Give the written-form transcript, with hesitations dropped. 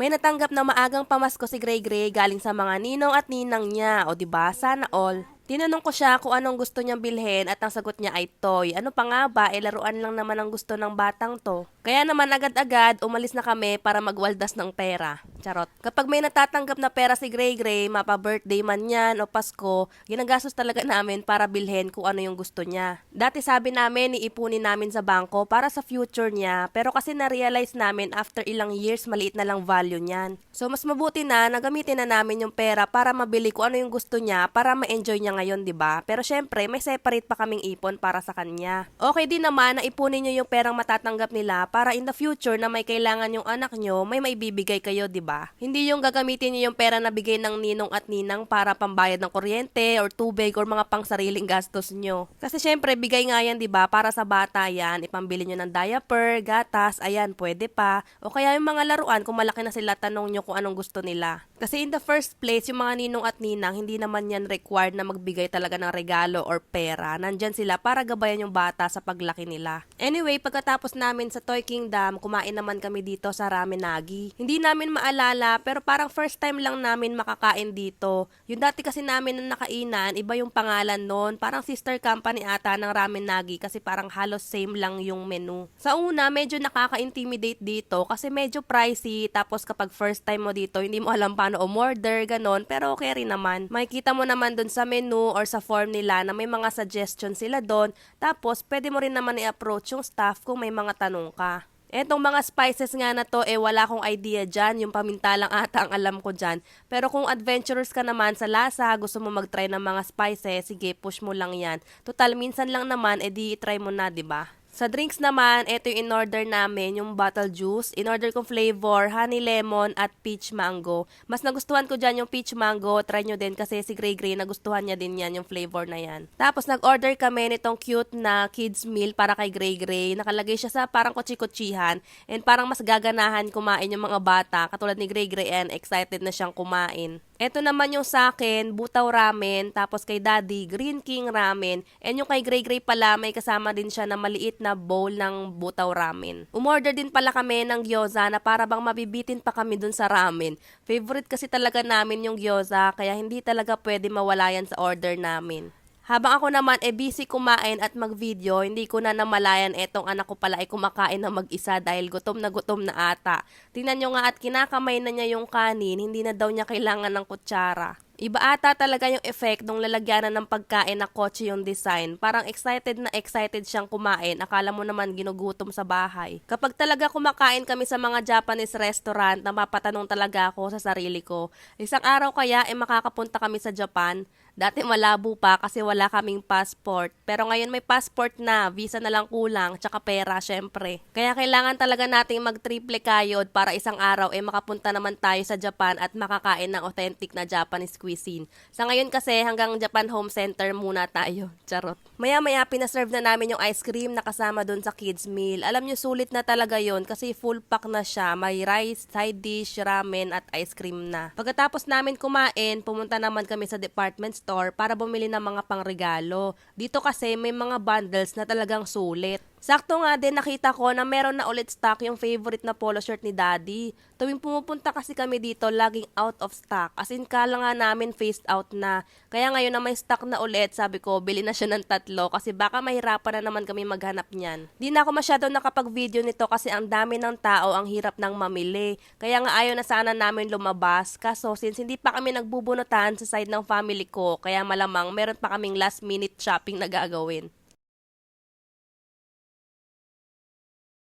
May natanggap na maagang pamasko si Gray Gray galing sa mga ninong at ninang niya. O diba, sana all. Tinanong ko siya kung anong gusto niyang bilhin at ang sagot niya ay toy. Ano pa nga ba, laruan lang naman ang gusto ng batang to. Kaya naman agad-agad umalis na kami para magwaldas ng pera. Charot. Kapag may natatanggap na pera si Gray Gray, mapa-birthday man yan o Pasko, ginagastos talaga namin para bilhin kung ano yung gusto niya. Dati sabi namin, iipunin namin sa bangko para sa future niya, pero kasi na-realize namin after ilang years, maliit na lang value niyan. So mas mabuti na gamitin na namin yung pera para mabili kung ano yung gusto niya para ma-enjoy niya ngayon, 'di ba? Pero syempre, may separate pa kaming ipon para sa kanya. Okay din naman na ipunin niyo yung perang matatanggap nila para in the future na may kailangan yung anak niyo, may maibibigay kayo, 'di ba? Hindi yung gagamitin niyo yung pera na bigay ng ninong at ninang para pambayad ng kuryente or tubig or mga pangsariling gastos niyo. Kasi syempre, bigay nga yan, 'di ba? Para sa bata yan, ipambili niyo ng diaper, gatas, ayan, pwede pa. O kaya yung mga laruan kung malaki na sila, tanong niyo kung anong gusto nila. Kasi in the first place, yung mga ninong at ninang, hindi naman yan required na magbigay talaga ng regalo or pera. Nandyan sila para gabayan yung bata sa paglaki nila. Anyway, pagkatapos namin sa Toy Kingdom, kumain naman kami dito sa Ramenagi. Hindi namin maalala, pero parang first time lang namin makakain dito. Yung dati kasi namin na nakainan, iba yung pangalan nun. Parang sister company ata ng Ramenagi kasi parang halos same lang yung menu. Sa una, medyo nakaka-intimidate dito kasi medyo pricey. Tapos kapag first time mo dito, hindi mo alam paano umorder, ganon. Pero okay rin naman. Makikita mo naman dun sa menu or sa form nila na may mga suggestions sila dun. Tapos, pwede mo rin naman i-approach yung staff kung may mga tanong ka. Etong mga spices nga na to, wala akong idea dyan. Yung paminta lang ata ang alam ko dyan. Pero kung adventurous ka naman sa lasa, gusto mo mag-try ng mga spices, sige, push mo lang yan. Total, minsan lang naman, di try mo na, diba? Sa drinks naman, ito yung in-order namin, yung bottle juice. In-order kong flavor, honey lemon at peach mango. Mas nagustuhan ko dyan yung peach mango. Try nyo din kasi si Gray Gray nagustuhan niya din yan, yung flavor na yan. Tapos nag-order kami nitong cute na kids meal para kay Gray Gray. Nakalagay siya sa parang kutsi-kutsihan and parang mas gaganahan kumain yung mga bata. Katulad ni Gray Gray and excited na siyang kumain. Ito naman yung sa akin, butaw ramen, tapos kay Daddy, Green King ramen, and yung kay Gray Gray pala, may kasama din siya na maliit na bowl ng butaw ramen. Umorder din pala kami ng gyoza na para bang mabibitin pa kami dun sa ramen. Favorite kasi talaga namin yung gyoza, kaya hindi talaga pwede mawala yan sa order namin. Habang ako naman busy kumain at mag-video, hindi ko na namalayan etong anak ko pala ay kumakain na mag-isa dahil gutom na ata. Tingnan nyo nga at kinakamay na niya yung kanin, hindi na daw niya kailangan ng kutsara. Iba ata talaga yung effect nung lalagyanan ng pagkain na kotse yung design. Parang excited na excited siyang kumain. Akala mo naman ginugutom sa bahay. Kapag talaga kumakain kami sa mga Japanese restaurant, napapatanong talaga ako sa sarili ko. Isang araw kaya makakapunta kami sa Japan? Dati malabo pa kasi wala kaming passport. Pero ngayon may passport na, visa na lang kulang, tsaka pera syempre. Kaya kailangan talaga nating mag-triple kayod para isang araw makapunta naman tayo sa Japan at makakain ng authentic na Japanese cuisine. Sa ngayon kasi hanggang Japan Home Center muna tayo. Charot. Maya-maya pinaserve na namin yung ice cream na kasama dun sa kids meal. Alam nyo, sulit na talaga yon kasi full pack na siya. May rice, side dish, ramen at ice cream na. Pagkatapos namin kumain, pumunta naman kami sa department store para bumili ng mga pangregalo. Dito kasi may mga bundles na talagang sulit. Sakto nga din nakita ko na meron na ulit stock yung favorite na polo shirt ni Daddy. Tuwing pumupunta kasi kami dito, laging out of stock. As in, kala nga namin phased out na. Kaya ngayon na may stock na ulit, sabi ko, bili na siya ng 3 kasi baka mahirapan na naman kami maghanap niyan. Di na ako masyado nakapag-video nito kasi ang dami ng tao, ang hirap ng mamili. Kaya nga ayaw na sana namin lumabas. Kaso since hindi pa kami nagbubunutan sa side ng family ko, kaya malamang meron pa kaming last minute shopping na gagawin.